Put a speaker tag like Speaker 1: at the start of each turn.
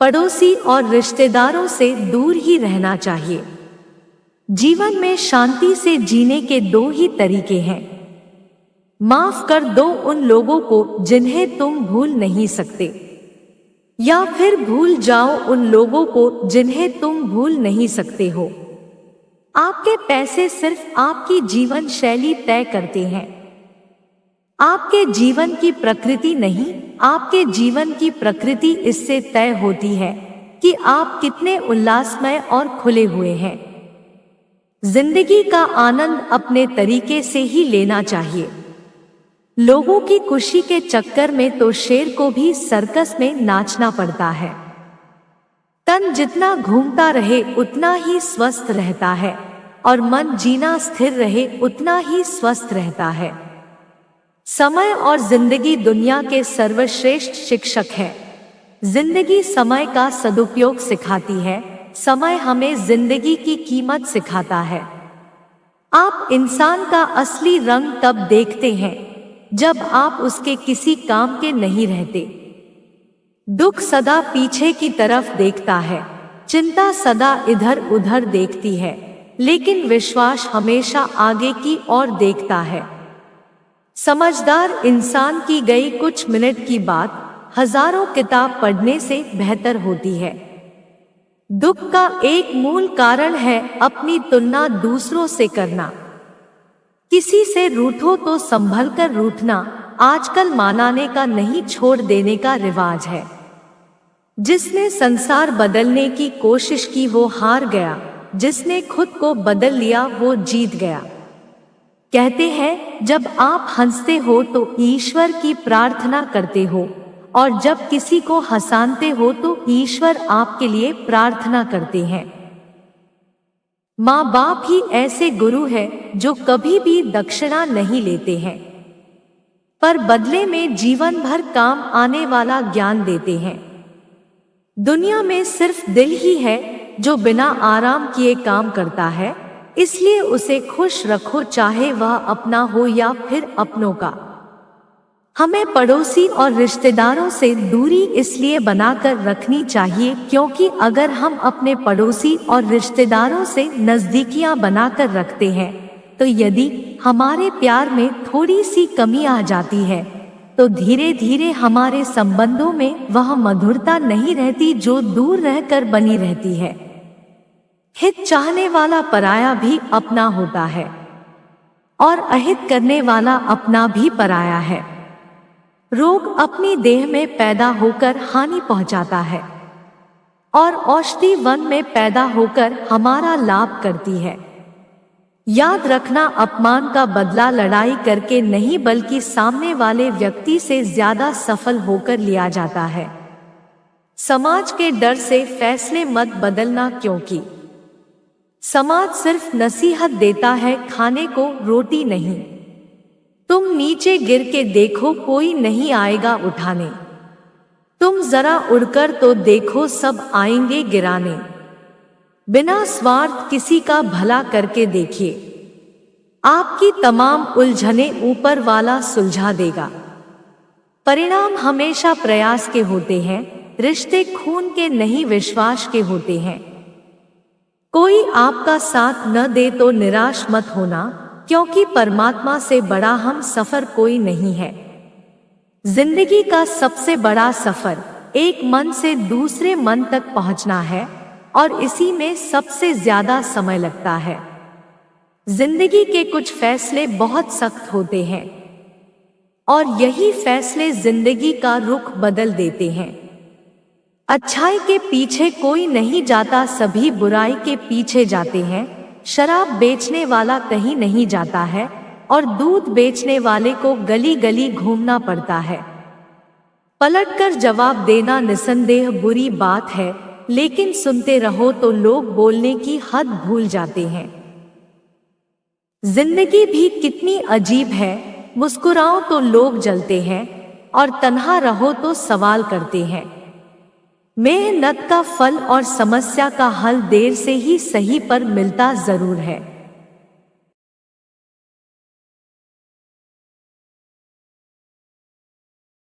Speaker 1: पड़ोसी और रिश्तेदारों से दूर ही रहना चाहिए। जीवन में शांति से जीने के दो ही तरीके हैं। माफ कर दो उन लोगों को जिन्हें तुम भूल नहीं सकते, या फिर भूल जाओ उन लोगों को जिन्हें तुम भूल नहीं सकते हो। आपके पैसे सिर्फ आपकी जीवन शैली तय करते हैं, आपके जीवन की प्रकृति नहीं। आपके जीवन की प्रकृति इससे तय होती है कि आप कितने उल्लासमय और खुले हुए हैं। जिंदगी का आनंद अपने तरीके से ही लेना चाहिए। लोगों की खुशी के चक्कर में तो शेर को भी सर्कस में नाचना पड़ता है। तन जितना घूमता रहे उतना ही स्वस्थ रहता है, और मन जीना स्थिर रहे उतना ही स्वस्थ रहता है। समय और जिंदगी दुनिया के सर्वश्रेष्ठ शिक्षक है। जिंदगी समय का सदुपयोग सिखाती है, समय हमें जिंदगी की कीमत सिखाता है। आप इंसान का असली रंग तब देखते हैं जब आप उसके किसी काम के नहीं रहते। दुख सदा पीछे की तरफ देखता है, चिंता सदा इधर उधर देखती है, लेकिन विश्वास हमेशा आगे की ओर देखता है। समझदार इंसान की गई कुछ मिनट की बात हजारों किताब पढ़ने से बेहतर होती है। दुख का एक मूल कारण है अपनी तुलना दूसरों से करना। किसी से रूठो तो संभल कर रूठना आजकल मनाने का नहीं, छोड़ देने का रिवाज है। जिसने संसार बदलने की कोशिश की वो हार गया, जिसने खुद को बदल लिया वो जीत गया। कहते हैं जब आप हंसते हो तो ईश्वर की प्रार्थना करते हो, और जब किसी को हंसाते हो तो ईश्वर आपके लिए प्रार्थना करते हैं। माँ बाप ही ऐसे गुरु हैं जो कभी भी दक्षिणा नहीं लेते हैं, पर बदले में जीवन भर काम आने वाला ज्ञान देते हैं। दुनिया में सिर्फ दिल ही है जो बिना आराम किए काम करता है, इसलिए उसे खुश रखो, चाहे वह अपना हो या फिर अपनों का। हमें पड़ोसी और रिश्तेदारों से दूरी इसलिए बनाकर रखनी चाहिए क्योंकि अगर हम अपने पड़ोसी और रिश्तेदारों से नजदीकियां बनाकर रखते हैं, तो यदि हमारे प्यार में थोड़ी सी कमी आ जाती है तो धीरे धीरे हमारे संबंधों में वह मधुरता नहीं रहती जो दूर रहकर बनी रहती है। हित चाहने वाला पराया भी अपना होता है, और अहित करने वाला अपना भी पराया है। रोग अपनी देह में पैदा होकर हानि पहुंचाता है, और औषधि वन में पैदा होकर हमारा लाभ करती है। याद रखना, अपमान का बदला लड़ाई करके नहीं बल्कि सामने वाले व्यक्ति से ज्यादा सफल होकर लिया जाता है। समाज के डर से फैसले मत बदलना, क्योंकि समाज सिर्फ नसीहत देता है, खाने को रोटी नहीं। तुम नीचे गिर के देखो, कोई नहीं आएगा उठाने। तुम जरा उड़कर तो देखो, सब आएंगे गिराने। बिना स्वार्थ किसी का भला करके देखिए, आपकी तमाम उलझने ऊपर वाला सुलझा देगा। परिणाम हमेशा प्रयास के होते हैं, रिश्ते खून के नहीं विश्वास के होते हैं। कोई आपका साथ न दे तो निराश मत होना, क्योंकि परमात्मा से बड़ा हम सफर कोई नहीं है। जिंदगी का सबसे बड़ा सफर एक मन से दूसरे मन तक पहुंचना है, और इसी में सबसे ज्यादा समय लगता है। जिंदगी के कुछ फैसले बहुत सख्त होते हैं, और यही फैसले जिंदगी का रुख बदल देते हैं। अच्छाई के पीछे कोई नहीं जाता, सभी बुराई के पीछे जाते हैं। शराब बेचने वाला कहीं नहीं जाता है, और दूध बेचने वाले को गली गली घूमना पड़ता है। पलटकर जवाब देना निसंदेह बुरी बात है, लेकिन सुनते रहो तो लोग बोलने की हद भूल जाते हैं। जिंदगी भी कितनी अजीब है, मुस्कुराओ तो लोग जलते हैं, और तन्हा रहो तो सवाल करते हैं। मेहनत का फल और समस्या का हल देर से ही सही पर मिलता जरूर है।